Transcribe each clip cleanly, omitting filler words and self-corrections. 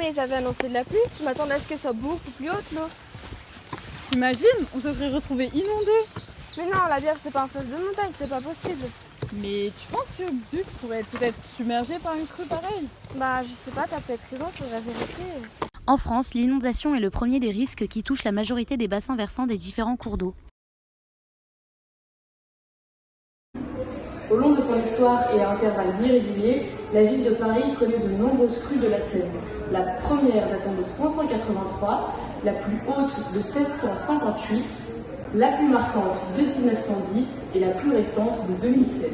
ils avaient annoncé de la pluie. Je m'attendais à ce qu'elle soit beaucoup plus haute, l'eau. T'imagines? On se serait retrouvés inondés. Mais non, la Bièvre, c'est pas un fleuve de montagne, c'est pas possible. Mais tu penses que Buc pourrait être peut-être submergé par une crue pareille? Bah, je sais pas, t'as peut-être raison, faudrait vérifier. En France, l'inondation est le premier des risques qui touche la majorité des bassins versants des différents cours d'eau. Au long de son histoire et à intervalles irréguliers, la ville de Paris connaît de nombreuses crues de la Seine. La première datant de 583, la plus haute de 1658, la plus marquante de 1910 et la plus récente de 2007.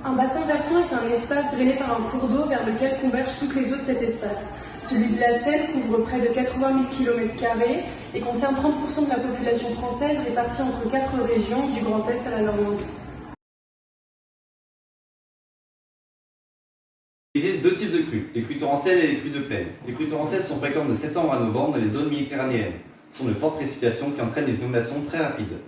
Un bassin versant est un espace drainé par un cours d'eau vers lequel convergent toutes les eaux de cet espace. Celui de la Seine couvre près de 80 000 km² et concerne 30% de la population française répartie entre 4 régions, du Grand Est à la Normandie. Il existe deux types de crues, les crues torrentielles et les crues de plaine. Les crues torrentielles sont fréquentes de septembre à novembre dans les zones méditerranéennes. Ce sont de fortes précipitations qui entraînent des inondations très rapides.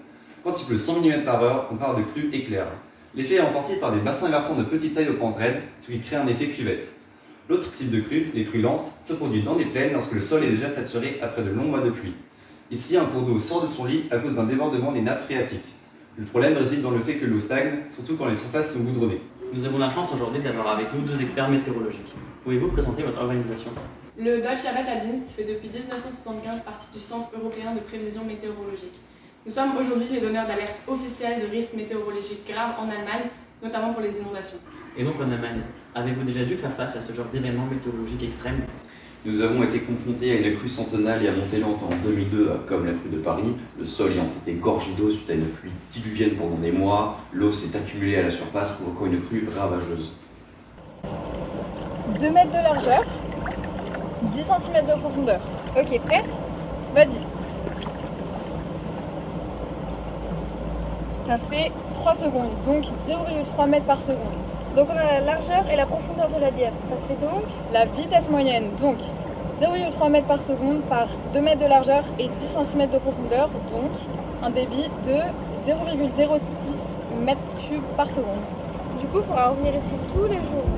Quand il pleut 100 mm/h, on parle de crues éclairs. L'effet est renforcé par des bassins versants de petite taille aux pentes raides, ce qui crée un effet cuvette. L'autre type de crue, les crues lentes, se produit dans des plaines lorsque le sol est déjà saturé après de longs mois de pluie. Ici, un cours d'eau sort de son lit à cause d'un débordement des nappes phréatiques. Le problème réside dans le fait que l'eau stagne, surtout quand les surfaces sont goudronnées. Nous avons la chance aujourd'hui d'avoir avec nous deux experts météorologiques. Pouvez-vous présenter votre organisation? Le Deutsche Wetterdienst fait depuis 1975 partie du Centre européen de prévision météorologique. Nous sommes aujourd'hui les donneurs d'alerte officiels de risques météorologiques graves en Allemagne, notamment pour les inondations. Et donc en Allemagne, avez-vous déjà dû faire face à ce genre d'événements météorologiques extrêmes? Nous avons été confrontés à une crue centennale et à montée lente en 2002, comme la crue de Paris, le sol ayant été gorgé d'eau suite à une pluie diluvienne pendant des mois. L'eau s'est accumulée à la surface, provoquant une crue ravageuse. 2 mètres de largeur, 10 cm de profondeur. Ok, prête? Vas-y. Ça fait 3 secondes, donc 0,3 mètres par seconde. Donc on a la largeur et la profondeur de la Bièvre. Ça fait donc La vitesse moyenne, donc 0,3 mètres par seconde par 2 mètres de largeur et 10 cm de profondeur, donc un débit de 0,06 mètres cubes par seconde. Du coup, il faudra revenir ici tous les jours.